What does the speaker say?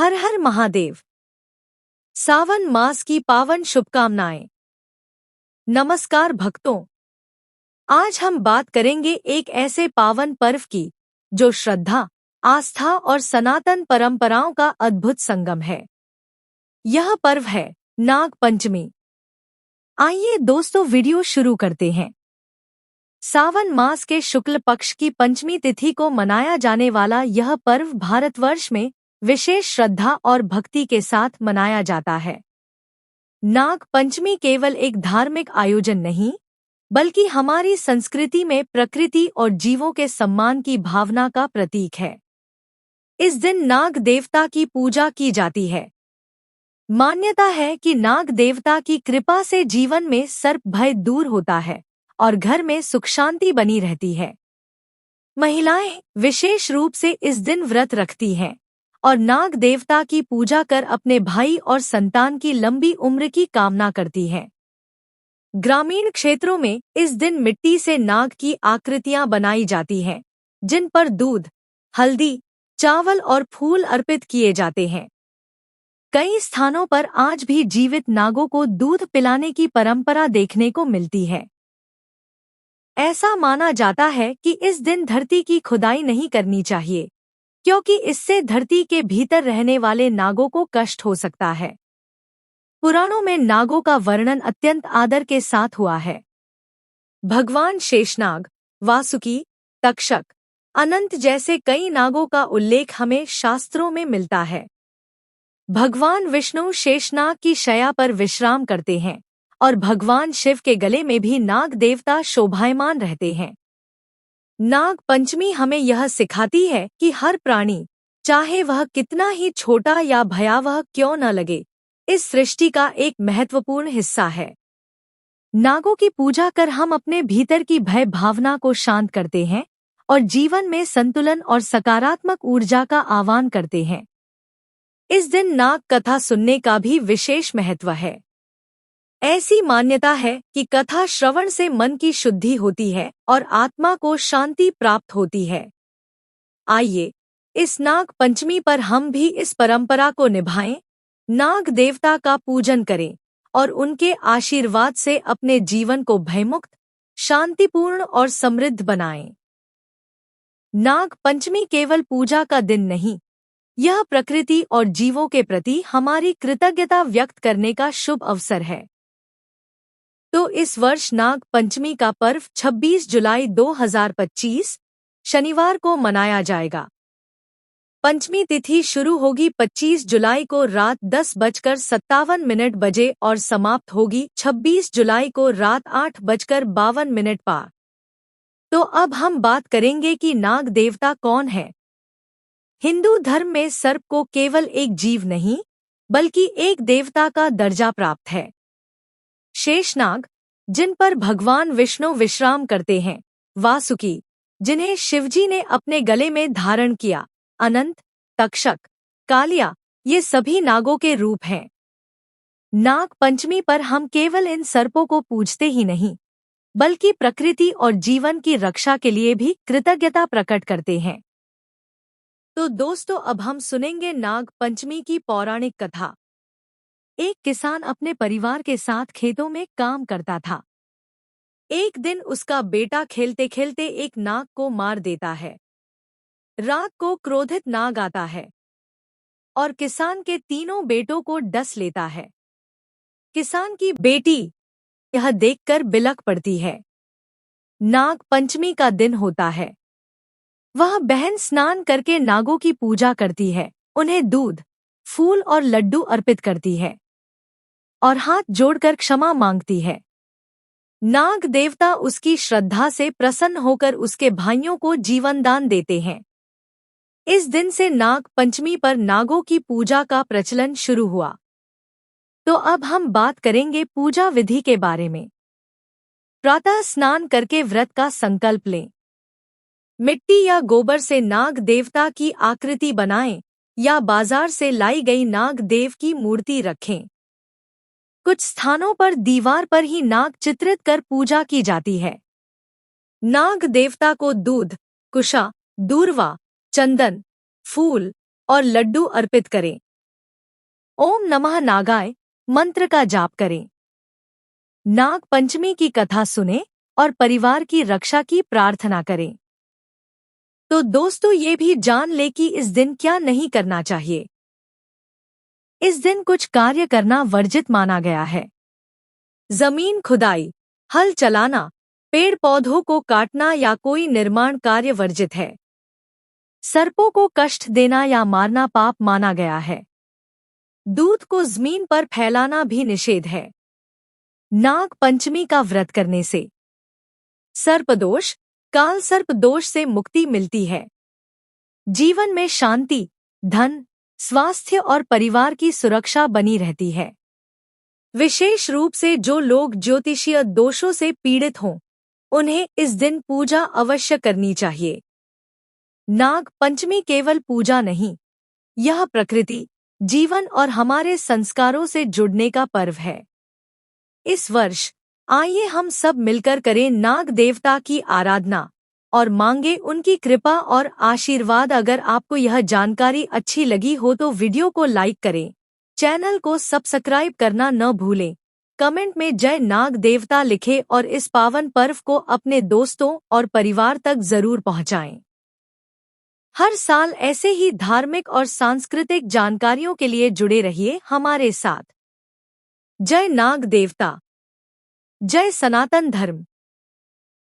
हर हर महादेव। सावन मास की पावन शुभकामनाएं। नमस्कार भक्तों, आज हम बात करेंगे एक ऐसे पावन पर्व की जो श्रद्धा, आस्था और सनातन परंपराओं का अद्भुत संगम है। यह पर्व है नाग पंचमी। आइए दोस्तों, वीडियो शुरू करते हैं। सावन मास के शुक्ल पक्ष की पंचमी तिथि को मनाया जाने वाला यह पर्व भारतवर्ष में विशेष श्रद्धा और भक्ति के साथ मनाया जाता है। नाग पंचमी केवल एक धार्मिक आयोजन नहीं, बल्कि हमारी संस्कृति में प्रकृति और जीवों के सम्मान की भावना का प्रतीक है। इस दिन नाग देवता की पूजा की जाती है। मान्यता है कि नाग देवता की कृपा से जीवन में सर्प भय दूर होता है और घर में सुख शांति बनी रहती है। महिलाएं विशेष रूप से इस दिन व्रत रखती हैं और नाग देवता की पूजा कर अपने भाई और संतान की लंबी उम्र की कामना करती हैं। ग्रामीण क्षेत्रों में इस दिन मिट्टी से नाग की आकृतियां बनाई जाती हैं, जिन पर दूध, हल्दी, चावल और फूल अर्पित किए जाते हैं। कई स्थानों पर आज भी जीवित नागों को दूध पिलाने की परंपरा देखने को मिलती है। ऐसा माना जाता है कि इस दिन धरती की खुदाई नहीं करनी चाहिए, क्योंकि इससे धरती के भीतर रहने वाले नागों को कष्ट हो सकता है। पुराणों में नागों का वर्णन अत्यंत आदर के साथ हुआ है। भगवान शेषनाग, वासुकी, तक्षक, अनंत जैसे कई नागों का उल्लेख हमें शास्त्रों में मिलता है। भगवान विष्णु शेषनाग की शैया पर विश्राम करते हैं और भगवान शिव के गले में भी नाग देवता शोभायमान रहते हैं। नाग पंचमी हमें यह सिखाती है कि हर प्राणी, चाहे वह कितना ही छोटा या भयावह क्यों न लगे, इस सृष्टि का एक महत्वपूर्ण हिस्सा है। नागों की पूजा कर हम अपने भीतर की भय भावना को शांत करते हैं और जीवन में संतुलन और सकारात्मक ऊर्जा का आह्वान करते हैं। इस दिन नाग कथा सुनने का भी विशेष महत्व है। ऐसी मान्यता है कि कथा श्रवण से मन की शुद्धि होती है और आत्मा को शांति प्राप्त होती है। आइए, इस नाग पंचमी पर हम भी इस परंपरा को निभाएं, नाग देवता का पूजन करें और उनके आशीर्वाद से अपने जीवन को भयमुक्त, शांतिपूर्ण और समृद्ध बनाएं। नाग पंचमी केवल पूजा का दिन नहीं, यह प्रकृति और जीवों के प्रति हमारी कृतज्ञता व्यक्त करने का शुभ अवसर है। तो इस वर्ष नाग पंचमी का पर्व 26 जुलाई 2025 शनिवार को मनाया जाएगा। पंचमी तिथि शुरू होगी 25 जुलाई को रात 10:57 बजे और समाप्त होगी 26 जुलाई को रात 8:52 पर। तो अब हम बात करेंगे कि नाग देवता कौन है। हिंदू धर्म में सर्प को केवल एक जीव नहीं, बल्कि एक देवता का दर्जा प्राप्त है। शेषनाग, जिन पर भगवान विष्णु विश्राम करते हैं, वासुकी, जिन्हें शिवजी ने अपने गले में धारण किया, अनंत, तक्षक, कालिया, ये सभी नागों के रूप हैं। नाग पंचमी पर हम केवल इन सर्पों को पूजते ही नहीं, बल्कि प्रकृति और जीवन की रक्षा के लिए भी कृतज्ञता प्रकट करते हैं। तो दोस्तों, अब हम सुनेंगे नाग पंचमी की पौराणिक कथा। एक किसान अपने परिवार के साथ खेतों में काम करता था। एक दिन उसका बेटा खेलते खेलते एक नाग को मार देता है। रात को क्रोधित नाग आता है और किसान के तीनों बेटों को डस लेता है। किसान की बेटी यह देखकर बिलख पड़ती है। नाग पंचमी का दिन होता है। वह बहन स्नान करके नागों की पूजा करती है, उन्हें दूध, फूल और लड्डू अर्पित करती है और हाथ जोड़कर क्षमा मांगती है। नाग देवता उसकी श्रद्धा से प्रसन्न होकर उसके भाइयों को जीवन दान देते हैं। इस दिन से नाग पंचमी पर नागों की पूजा का प्रचलन शुरू हुआ। तो अब हम बात करेंगे पूजा विधि के बारे में। प्रातः स्नान करके व्रत का संकल्प लें। मिट्टी या गोबर से नाग देवता की आकृति बनाएं या बाजार से लाई गई नाग देव की मूर्ति रखें। कुछ स्थानों पर दीवार पर ही नाग चित्रित कर पूजा की जाती है। नाग देवता को दूध, कुशा, दूर्वा, चंदन, फूल और लड्डू अर्पित करें ओम नमः नागाय मंत्र का जाप करें। नाग पंचमी की कथा सुने और परिवार की रक्षा की प्रार्थना करें। तो दोस्तों, ये भी जान ले कि इस दिन क्या नहीं करना चाहिए। इस दिन कुछ कार्य करना वर्जित माना गया है। जमीन खुदाई, हल चलाना, पेड़ पौधों को काटना या कोई निर्माण कार्य वर्जित है। सर्पों को कष्ट देना या मारना पाप माना गया है। दूध को जमीन पर फैलाना भी निषेध है। नाग पंचमी का व्रत करने से सर्पदोष, काल सर्प दोष से मुक्ति मिलती है। जीवन में शांति, धन, स्वास्थ्य और परिवार की सुरक्षा बनी रहती है। विशेष रूप से जो लोग ज्योतिषीय दोषों से पीड़ित हों, उन्हें इस दिन पूजा अवश्य करनी चाहिए। नाग पंचमी केवल पूजा नहीं, यह प्रकृति, जीवन और हमारे संस्कारों से जुड़ने का पर्व है। इस वर्ष आइए हम सब मिलकर करें नाग देवता की आराधना और मांगे उनकी कृपा और आशीर्वाद। अगर आपको यह जानकारी अच्छी लगी हो तो वीडियो को लाइक करें, चैनल को सब्सक्राइब करना न भूलें, कमेंट में जय नाग देवता लिखें और इस पावन पर्व को अपने दोस्तों और परिवार तक जरूर पहुंचाएं। हर साल ऐसे ही धार्मिक और सांस्कृतिक जानकारियों के लिए जुड़े रहिए हमारे साथ। जय नाग देवता, जय सनातन धर्म।